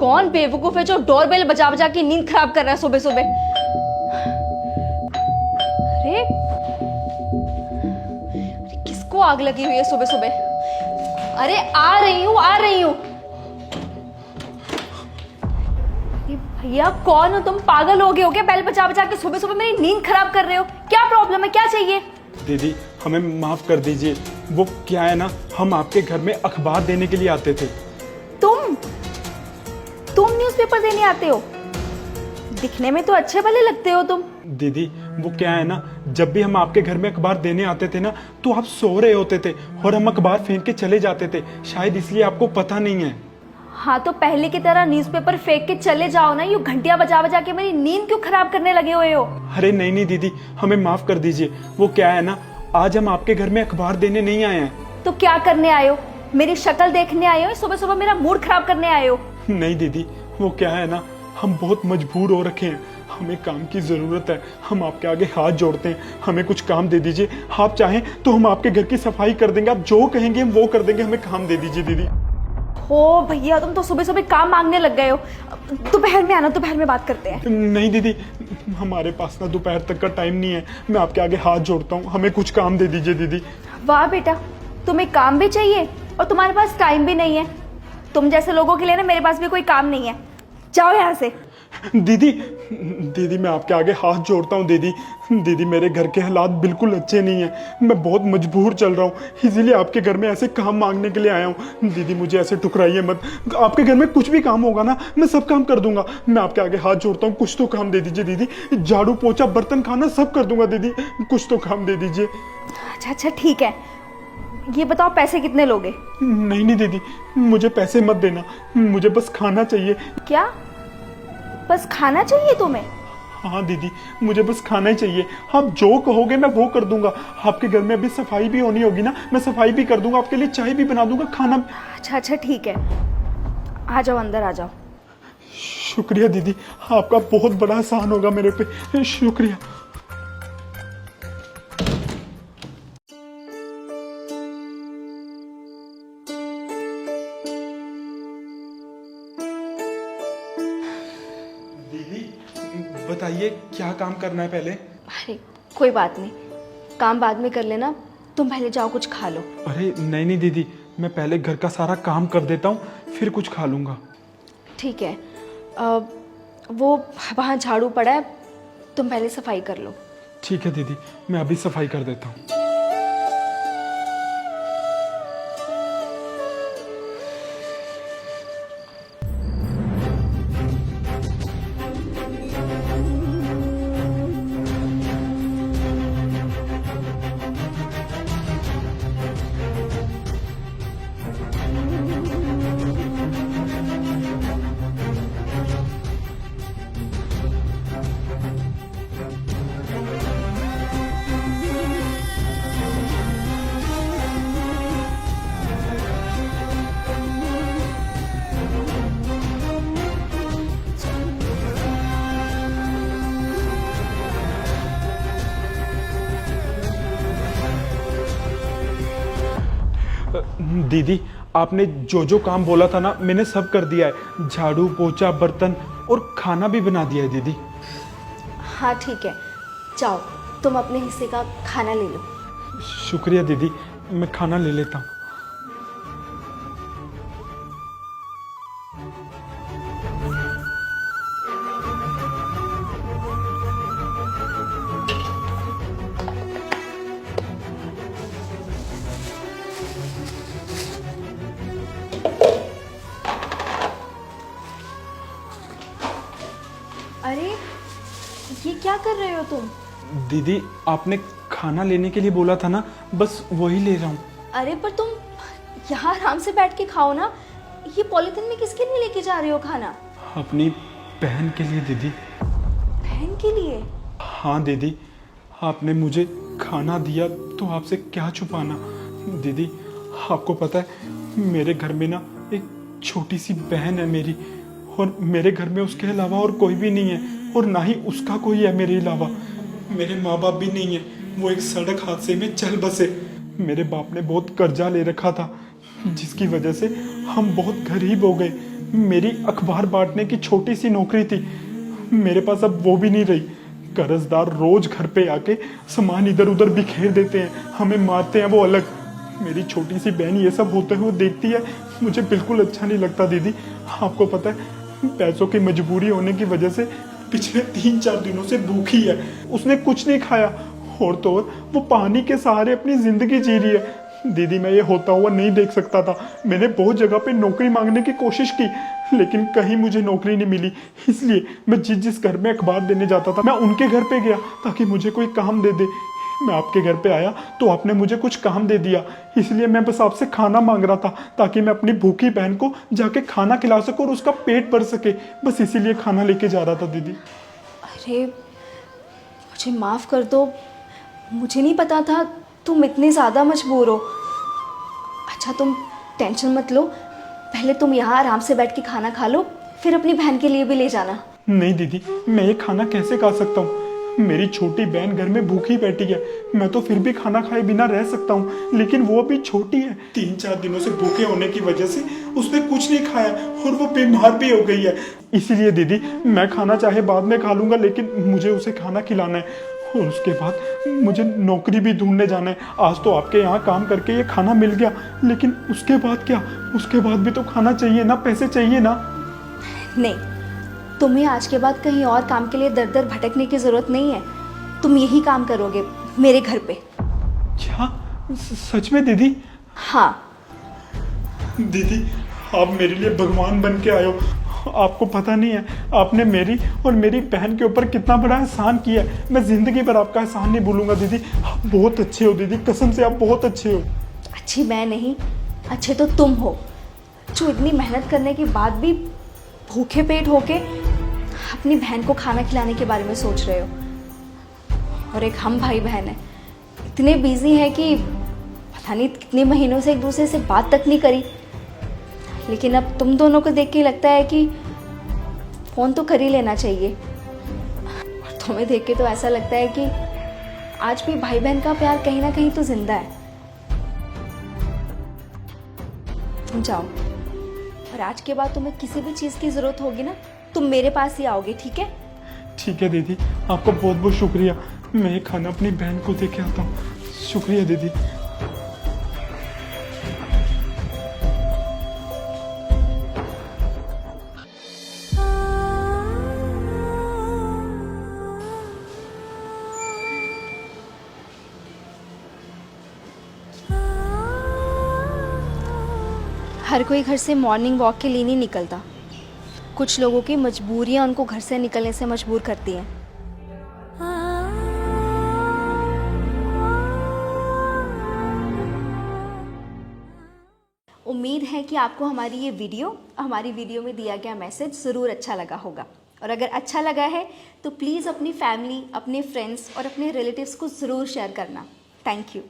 कौन बेवकूफ है जो डोरबेल बजा बजा के नींद खराब कर रहा है सुबह सुबह? अरे किसको आग लगी हुई है सुबह सुबह? अरे आ रही हूँ आ रही हूँ। भैया कौन हो तुम? पागल हो गए हो क्या? बेल बजा बजा के सुबह सुबह मेरी नींद खराब कर रहे हो। क्या प्रॉब्लम है? क्या चाहिए? दीदी हमें माफ कर दीजिए। वो क्या है ना, हम आपके घर में अखबार देने के लिए आते थे। तुम न्यूज़पेपर देने आते हो? दिखने में तो अच्छे भले लगते हो तुम। दीदी वो क्या है ना, जब भी हम आपके घर में अखबार देने आते थे ना तो आप सो रहे होते थे और हम अखबार फेंक के चले जाते थे, शायद इसलिए आपको पता नहीं है। हाँ तो पहले की तरह न्यूज़पेपर फेंक के चले जाओ ना, यूं घंटियां बजा बजा के मेरी नींद क्यों खराब करने लगे हुए हो? अरे नहीं नहीं दीदी, हमें माफ कर दीजिए। वो क्या है ना, आज हम आपके घर में अखबार देने नहीं आए हैं। तो क्या करने आए हो? मेरी शक्ल देखने आए हो? सुबह सुबह मेरा मूड खराब करने आए हो? नहीं दीदी, वो क्या है ना, हम बहुत मजबूर हो रखे हैं, हमें काम की जरूरत है। हम आपके आगे हाथ जोड़ते हैं, हमें कुछ काम दे दीजिए। आप चाहें तो हम आपके घर की सफाई कर देंगे, आप जो कहेंगे हम वो कर देंगे, हमें काम दे दीजिए दीदी। हो भैया तुम तो सुबह सुबह काम मांगने लग गए हो। दोपहर में आना, दोपहर में बात करते हैं। नहीं दीदी, हमारे पास ना दोपहर तक का टाइम नहीं है। मैं आपके आगे हाथ जोड़ता हूँ, हमें कुछ काम दे दीजिए दीदी। वाह बेटा, तुम्हें काम भी चाहिए और तुम्हारे पास टाइम भी नहीं है। तुम जैसे लोगों के लिए ना मेरे पास भी कोई काम नहीं है। जाओ यहाँ से। दीदी दीदी मैं आपके आगे हाथ जोड़ता हूँ दीदी। दीदी मेरे घर के हालात बिल्कुल अच्छे नहीं हैं, मैं बहुत मजबूर चल रहा हूँ, इसीलिए आपके घर में ऐसे काम मांगने के लिए आया हूँ। दीदी मुझे ऐसे ठुकराइए मत, आपके घर में कुछ भी काम होगा ना मैं सब काम कर दूंगा। मैं आपके आगे हाथ जोड़ता हूँ, कुछ तो काम दे दीजिए दीदी। झाड़ू पोछा बर्तन खाना सब कर दूंगा दीदी, कुछ तो काम दे दीजिए। अच्छा अच्छा ठीक है, ये बताओ पैसे कितने लोगे? नहीं नहीं दीदी, मुझे पैसे मत देना, मुझे बस खाना चाहिए। क्या बस खाना चाहिए तुम्हें? हाँ दीदी, मुझे बस खाना ही चाहिए। आप जो कहोगे मैं वो कर दूंगा। आपके घर में अभी सफाई भी होनी होगी ना, मैं सफाई भी कर दूंगा, आपके लिए चाय भी बना दूंगा, खाना। अच्छा अच्छा ठीक है, आ जाओ अंदर आ जाओ। शुक्रिया दीदी, आपका बहुत बड़ा एहसान होगा मेरे पे, शुक्रिया। दीदी बताइए क्या काम करना है पहले? अरे कोई बात नहीं, काम बाद में कर लेना, तुम पहले जाओ कुछ खा लो। अरे नहीं नहीं दीदी, मैं पहले घर का सारा काम कर देता हूँ फिर कुछ खा लूँगा। ठीक है, वो वहाँ झाड़ू पड़ा है, तुम पहले सफाई कर लो। ठीक है दीदी, मैं अभी सफाई कर देता हूँ। दीदी आपने जो जो काम बोला था ना मैंने सब कर दिया है, झाड़ू पोछा बर्तन और खाना भी बना दिया है दीदी। हाँ ठीक है, जाओ तुम अपने हिस्से का खाना ले लो। शुक्रिया दीदी, मैं खाना ले लेता हूँ। अरे ये क्या कर रहे हो तुम? दीदी आपने खाना लेने के लिए बोला था ना, बस वही ले रहा हूँ। अरे पर तुम यहाँ आराम से बैठ के खाओ ना, ये पॉलिथीन में किसके लिए लेके जा रहे हो खाना? अपनी बहन के लिए दीदी। बहन के लिए? हाँ दीदी, आपने मुझे खाना दिया तो आपसे क्या छुपाना। दीदी आपको पता है मेरे घर में ना एक छोटी सी बहन है मेरी, और मेरे घर में उसके अलावा और कोई भी नहीं है, और ना ही उसका कोई है मेरे अलावा। मेरे माँ बाप भी नहीं है, वो एक सड़क हादसे में चल बसे। मेरे बाप ने बहुत कर्जा ले रखा था, जिसकी वजह से हम बहुत गरीब हो गए। मेरी अखबार बांटने की छोटी सी नौकरी थी, मेरे पास अब वो भी नहीं रही। कर्जदार रोज घर पे आके सामान इधर उधर बिखेर देते हैं, हमें मारते हैं वो अलग। मेरी छोटी सी बहन ये सब होते हुए देखती है, मुझे बिल्कुल अच्छा नहीं लगता दीदी। आपको पता है, पैसों की मजबूरी होने की वजह से पिछले 3-4 दिनों से भूखी है। उसने कुछ नहीं खाया और तो और वो पानी के सहारे अपनी जिंदगी जी रही है। दीदी मैं ये होता हुआ नहीं देख सकता था। मैंने बहुत जगह पे नौकरी मांगने की कोशिश की, लेकिन कहीं मुझे नौकरी नहीं मिली। इसलिए मैं जिस जिस घर में अखबार देने जाता था, मैं उनके घर पे गया ताकि मुझे कोई काम दे दे। मैं आपके घर पे आया तो आपने मुझे कुछ काम दे दिया, इसलिए मैं बस आपसे खाना मांग रहा था ताकि मैं अपनी भूखी बहन को जाके खाना खिला सकूं और उसका पेट भर सके। बस इसीलिए खाना लेके जा रहा था दीदी। अरे मुझे माफ़ कर दो, मुझे नहीं पता था तुम इतने ज़्यादा मजबूर हो। अच्छा तुम टेंशन मत लो, पहले तुम यहाँ आराम से बैठ के खाना खा लो, फिर अपनी बहन के लिए भी ले जाना। नहीं दीदी, मैं ये खाना कैसे खा सकता हूँ? मेरी छोटी बहन घर में भूखी बैठी है, मैं तो फिर भी खाना खाए बिना रह सकता हूँ, लेकिन वो अभी छोटी है। 3-4 दिनों से भूखे होने की वजह से उसने कुछ नहीं खाया और वो बीमार भी हो गई है। इसीलिए दीदी मैं खाना चाहे बाद में खा लूंगा, लेकिन मुझे उसे खाना खिलाना है और उसके बाद मुझे नौकरी भी ढूंढने जाना है। आज तो आपके यहाँ काम करके ये खाना मिल गया, लेकिन उसके बाद क्या? उसके बाद भी तो खाना चाहिए ना, पैसे चाहिए ना। नहीं, तुम्हें आज के बाद कहीं और काम के लिए दर दर भटकने की ज़रूरत नहीं है। तुम यही काम करोगे मेरे घर पे। क्या सच में दीदी? हाँ दीदी आप मेरे लिए भगवान बन के आए हो। आपको पता नहीं है आपने मेरी और मेरी बहन के ऊपर कितना बड़ा एहसान किया है। मैं जिंदगी भर आपका एहसान नहीं भूलूंगा दीदी। आप बहुत अच्छे हो दीदी, कसम से आप बहुत अच्छे हो। अच्छी मैं नहीं, अच्छे तो तुम हो, जो इतनी मेहनत करने के बाद भी भूखे पेट होके अपनी बहन को खाना खिलाने के बारे में सोच रहे हो। और एक हम भाई बहन है, इतने बिजी हैं कि पता नहीं कितने महीनों से एक दूसरे से बात तक नहीं करी। लेकिन अब तुम दोनों को देख के लगता है कि फ़ोन तो कर ही लेना चाहिए। और तुम्हें देख के तो ऐसा लगता है कि आज भी भाई बहन का प्यार कहीं ना कहीं तो जिंदा है। तुम जाओ, और आज के बाद तुम्हें किसी भी चीज़ की ज़रूरत होगी ना, तुम मेरे पास ही आओगे, ठीक है? ठीक है दीदी, आपका बहुत बहुत शुक्रिया। मैं ये खाना अपनी बहन को दे के आता हूँ। शुक्रिया दीदी। हर कोई घर से मॉर्निंग वॉक के लिए नहीं निकलता। कुछ लोगों की मजबूरियां उनको घर से निकलने से मजबूर करती हैं। उम्मीद है कि आपको हमारी वीडियो में दिया गया मैसेज ज़रूर अच्छा लगा होगा। और अगर अच्छा लगा है तो प्लीज़ अपनी फैमिली, अपने फ्रेंड्स और अपने रिलेटिव्स को ज़रूर शेयर करना। Thank you.